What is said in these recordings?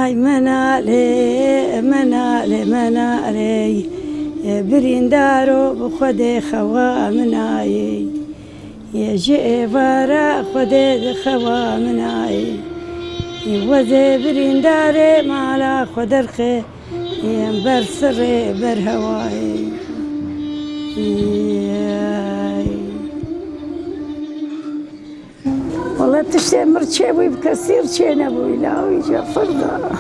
منالي منالي منالي بريندارو بخدي خوا مناي يجي فارا خدي خوا مناي وزي برينداري مالا خدرخي ينبر سري برهواي والله تشتي مرتشي بكثير شيء نبوي لا ويجا فرضا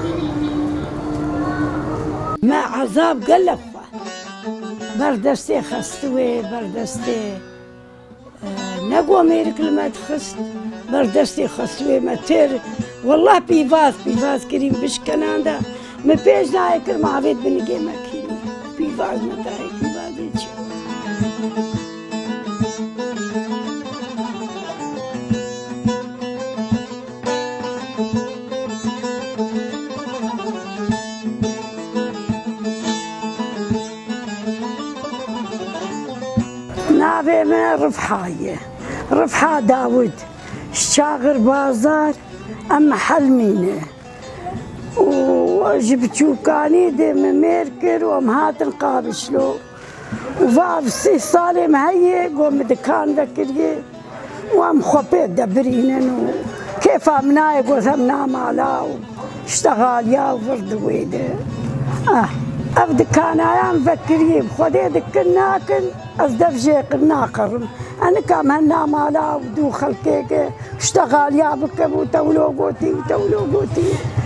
ما عذاب قلب بردستي خستوي بردستي نقوى ميرك لما تخست بردستي خستوي ما تير والله بيفاز كريم بش كناندا ما بيج نايكر ما عبيد بنجي ماكيني بيفاز متاعي بيفاز نابي من رفحة داود شاغر بازار أما حلمينه وجبتو كاني دي ميركر ومهات نقابشلو وفاف سي صالي مهيئ قوم دكان ذكري وام خبيت دبرينن كيف امناي قوثمنا مالا اشتغال يا وفرد ويده أبدي كان أيام فكري بخدي دكناكن أصدف جيق الناقر أنا كم هنا مالا ودو خلكيك اشتغال يا بكم وتولو قوتي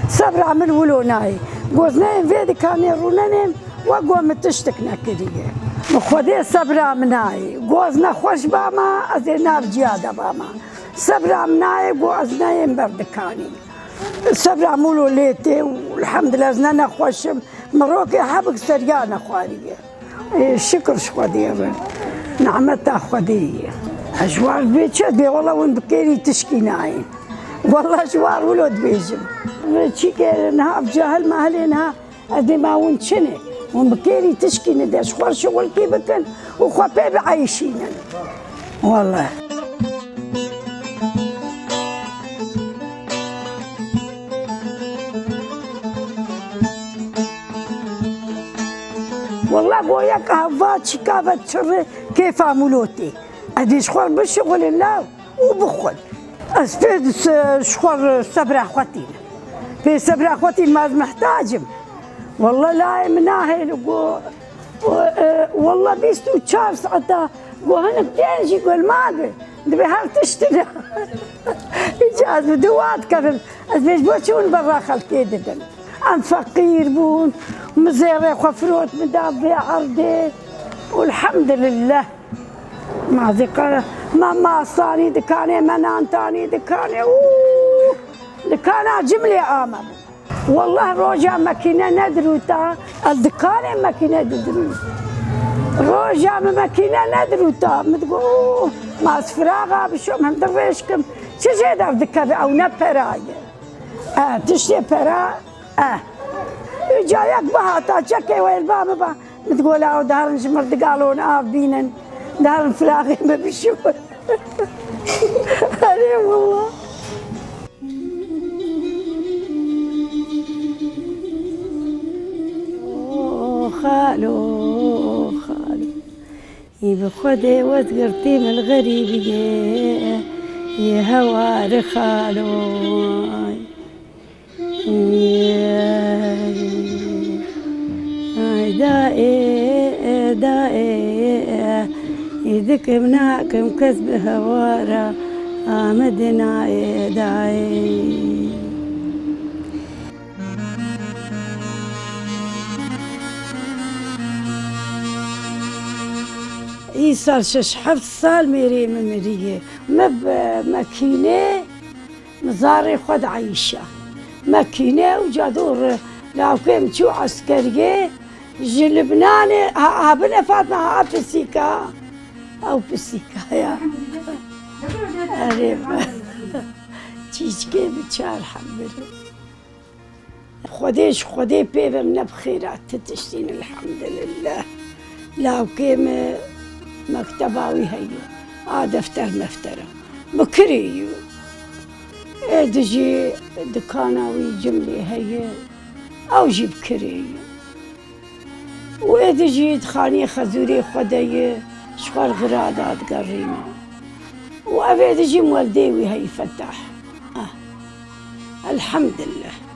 صبر عمل ولوناي قوزنين فيدي كان يروننين وقوم تشتكنا كريه بخدي صبر مناي قوزنا خوش باما أزينا بجيادة باما صبر مناي قوزنين بردكاني صبر عمولو ليتي والحمد لله زنانا خوشم مروكي حبك سريانا خواريه شكر شخوديه نعمتها خوديه أجوار بيت شدي والله وين بكيري تشكيناي والله جوار ولود بيجم شيكي نها بجاهل ما هلينها أدي ما وين شني وين بكيري تشكيني ده شخور شغل كي بكن وخوابي بعيشينا والله والله بوياك هفات شكافة شر كيف عملوتي أدي شخور بالشغل الله وبخل أسفيد شخور صبر أخواتين في صبر أخواتين ما محتاجم والله لا مناهل والله بيستو تشار ساعتها وهنا بتنجي قول ماقل دبي هل تشتري إجاز بدوات كذا أسفيد بوشون برا خلقي ددن أم فقير بون مزيري خفروت مدافع عرضي والحمد لله ما ذكر ما صاني دكاني منان تاني دكاني دكانا جملي عامل والله روجا ماكينة ندروتا الدكاني ماكينة ندروت روجا ماكينة ندروتا متقول ما سفراغا بشوم هم درويشكم شجي دار دكا أو نبراي تشتي برا جايك بهاتا شكي وين بابا بتقول او دار شمرت قالون بينن دار فلاغي ما بيشوف هذه والله خالو يبخدي وتقرتي من الغريب يا هوار خالو دائي يذك مناكم كسب هوارا آمدنا داي صار شش حفظ صال ميري ممريه ماكينة مزاري خد عيشة ماكينة وجادور لو كم شو عسكرية جلبناني هابنا فاطمة ها بسيكا أو بسيكا يا أريم تيجي بتشار الحمد لله خدي بيبه من بخيرات تتشتين الحمد لله لو كم مكتباوي هي دفتر مفترة بكري ادجي دكاناوي جملي هي او جيب كري وادجي دخاني خزوري خدي شغل غرادات قرينا وابي ادجي مولدي هي فتح الحمد لله.